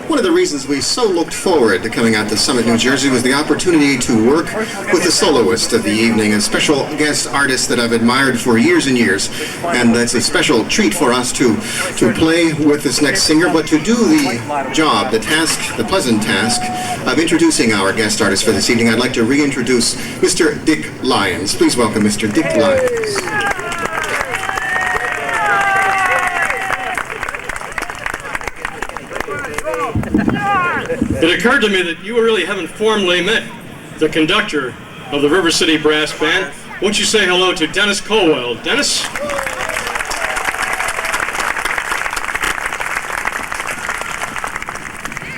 one of the reasons we so looked forward to coming out to Summit, New Jersey was the opportunity to work with the soloist of the evening, a special guest artist that I've admired for years and years. And that's a special treat for us to play with this next singer, but to do the job, the task, the pleasant task of introducing our guest artist for this evening, I'd like to reintroduce Mr. Dick Lyons. Please welcome Mr. Dick Lyons. It occurred to me that you really haven't formally met the conductor of the River City Brass Band. Won't you say hello to Dennis Colwell? Dennis?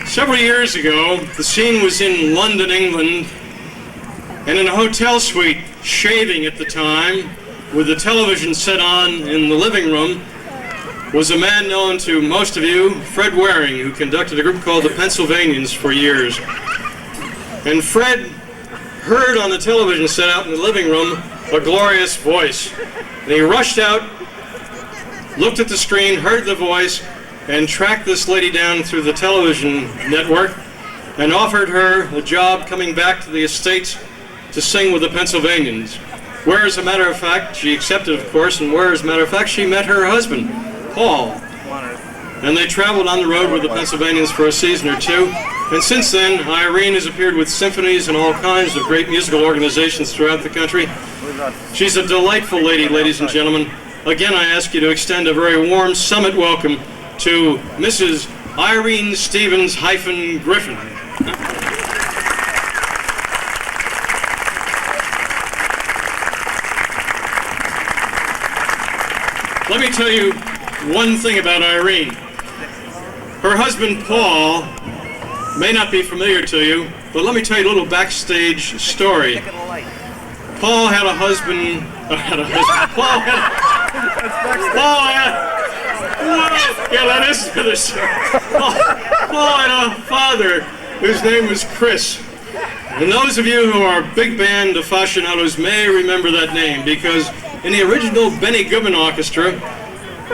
Several years ago, the scene was in London, England, and in a hotel suite, shaving at the time, with the television set on in the living room, was a man known to most of you, Fred Waring, who conducted a group called the Pennsylvanians for years. And Fred heard on the television set out in the living room a glorious voice. And he rushed out, looked at the screen, heard the voice, and tracked this lady down through the television network and offered her a job coming back to the Estates to sing with the Pennsylvanians. Where, as a matter of fact, she accepted, of course, and where, as a matter of fact, she met her husband, Paul. And they traveled on the road with the Pennsylvanians for a season or two. And since then, Irene has appeared with symphonies and all kinds of great musical organizations throughout the country. She's a delightful lady, ladies and gentlemen. Again, I ask you to extend a very warm Summit welcome to Mrs. Irene Stephens-Griffin. Let me tell you one thing about Irene. Her husband, Paul, may not be familiar to you, but let me tell you a little backstage story. Paul had a husband, Paul had a father whose name was Chris. And those of you who are big band aficionados may remember that name, because in the original Benny Goodman Orchestra,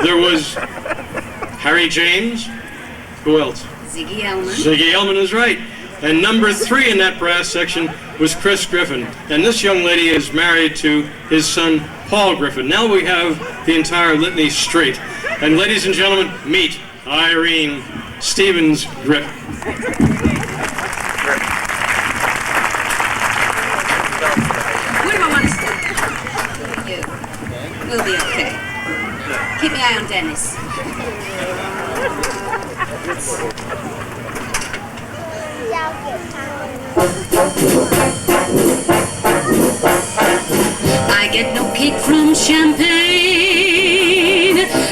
there was Harry James. Who else? Ziggy Elman. Ziggy Elman is right. And number 3 in that brass section was Chris Griffin. And this young lady is married to his son, Paul Griffin. Now we have the entire litany straight. And ladies and gentlemen, meet Irene Stephens-Griffin. What do I want to say? You. We'll be okay. Keep my eye on Dennis. I get no kick from champagne.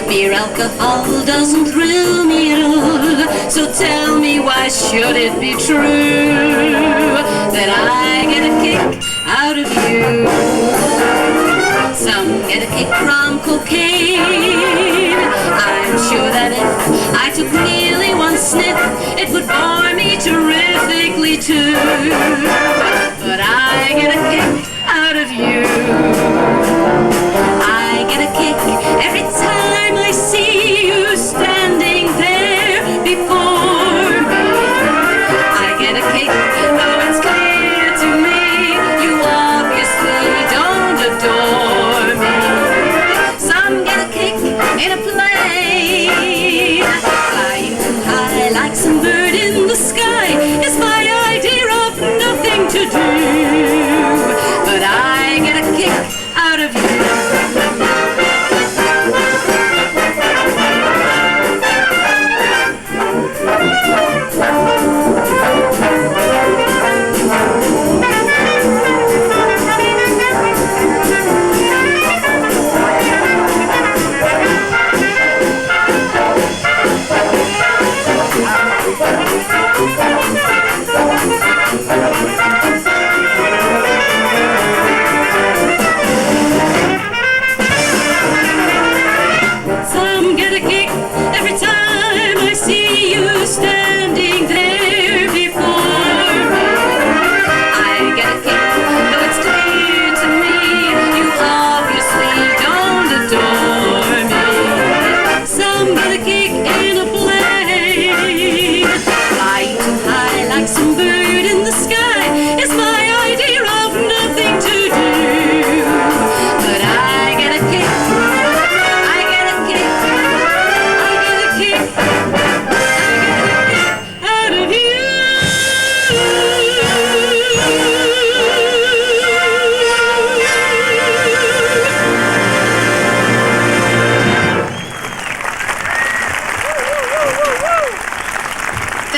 Beer alcohol doesn't thrill me at all. So tell me, why should it be true that I get a kick out of you? Some get a kick from cocaine. I'm sure that if I took merely one sniff, it would bore me terrifically too. But I get a kick out of you. I get a kick every time I see you standing there before me. I get a kick, though it's clear to me you obviously don't adore me. Some get a kick in a plane. Flying too high like some bird in the sky is my idea of nothing to do. But I get a kick out of you.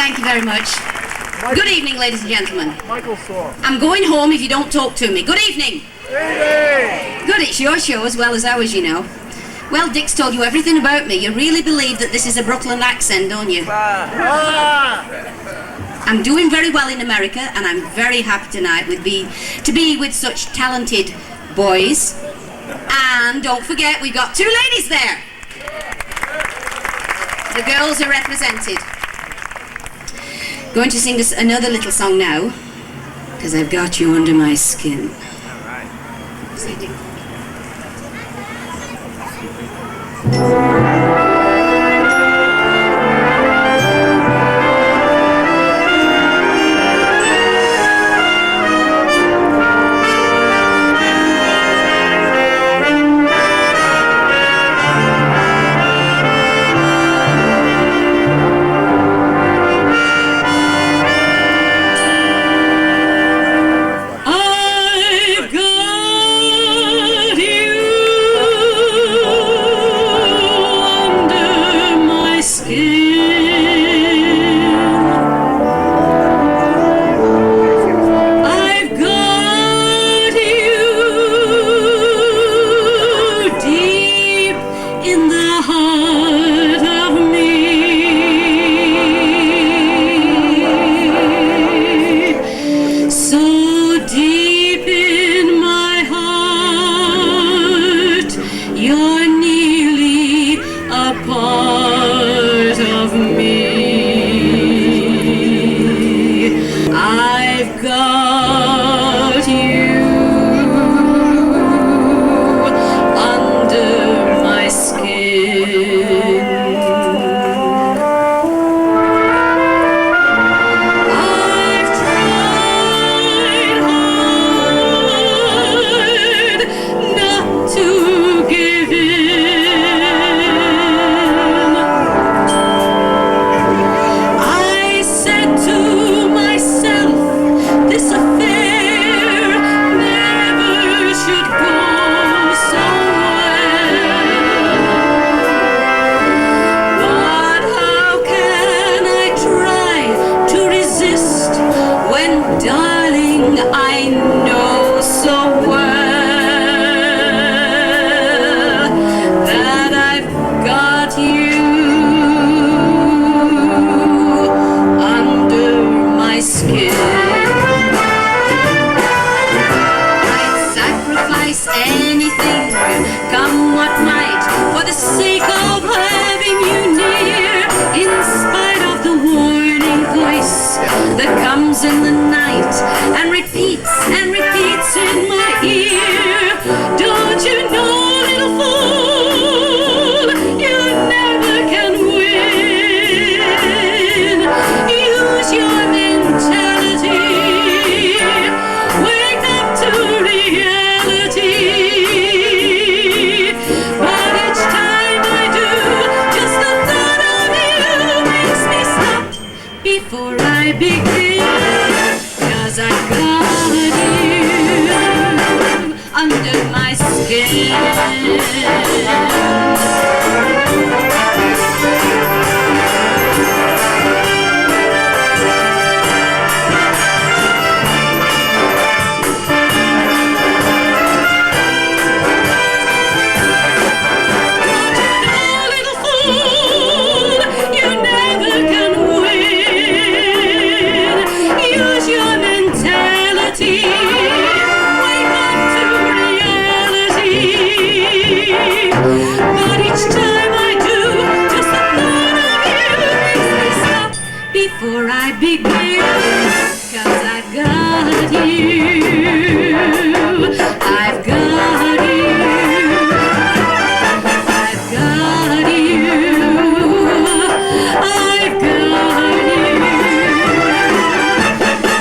Thank you very much. Good evening, ladies and gentlemen. I'm going home if you don't talk to me. Good evening. Good, it's your show as well as ours, you know. Well, Dick's told you everything about me. You really believe that this is a Brooklyn accent, don't you? I'm doing very well in America, and I'm very happy tonight to be with such talented boys. And don't forget, we've got 2 ladies there. The girls are represented. Going to sing us another little song now, because I've got you under my skin. In the night and repeats in my ear. Don't you know, little fool, you never can win. Use your mentality, wake up to reality. But each time I do, just the thought of you makes me stop before I begin. I got you under my skin. But each time I do, just the thought of you makes me stop before I begin. 'Cause I've got you, I've got you, I've got you, I've got you,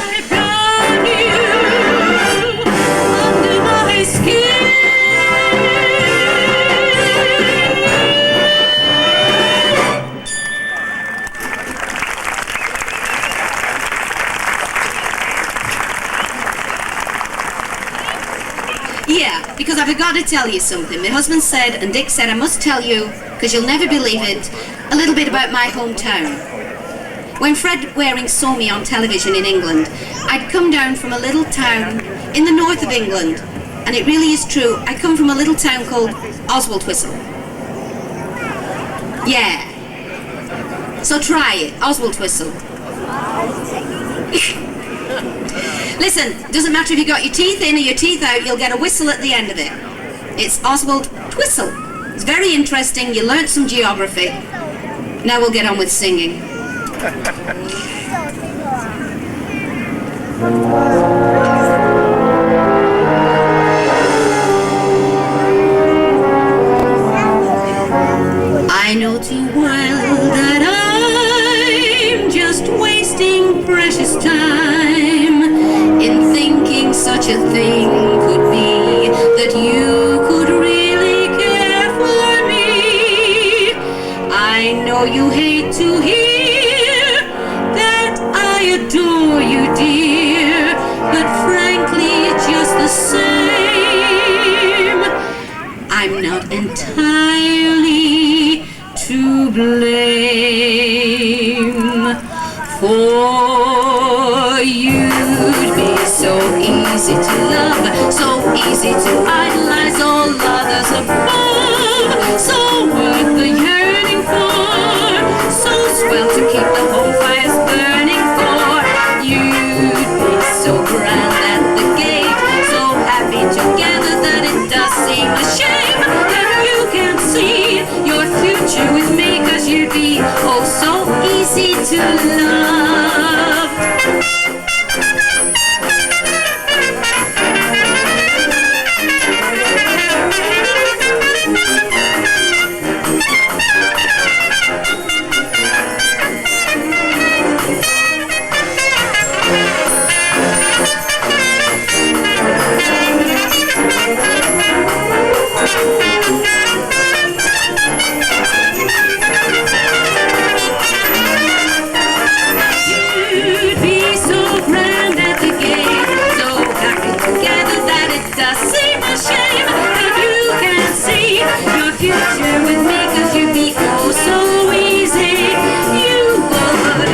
I've got you under my skin. Yeah, because I've got to tell you something. My husband said, and Dick said, I must tell you, because you'll never believe it, a little bit about my hometown. When Fred Waring saw me on television in England, I'd come down from a little town in the north of England, and it really is true, I come from a little town called Oswald Whistle. Yeah. So try it, Oswald Whistle. Listen, doesn't matter if you got your teeth in or your teeth out, you'll get a whistle at the end of it. It's Oswald Whistle. It's very interesting, you learnt some geography. Now we'll get on with singing. I know too well that I'm just wasting precious time in thinking such a thing could be, that you could really care for me. I know you hate to hear that I adore you, dear, but frankly it's just the same. I'm not entirely to blame, for you'd be so easy to love, so easy to idolize all others above, so worth the yearning for, so swell to keep the home fires burning for. You'd be so grand at the gate, so happy together that it does seem a shame that you can't see your future with me, 'cause you'd be oh so easy to love. You'd be so grand at the gate, so happy together that it does seem a shame that you can't see your future with me, 'cause you'd be oh so easy. You would.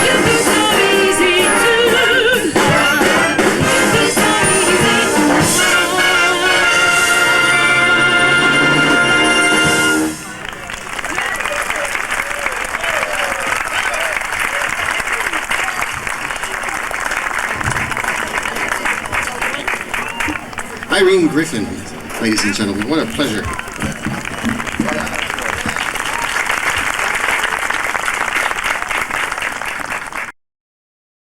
You'd be so easy to love. You'd be so easy to love. Irene Griffin, ladies and gentlemen, what a pleasure.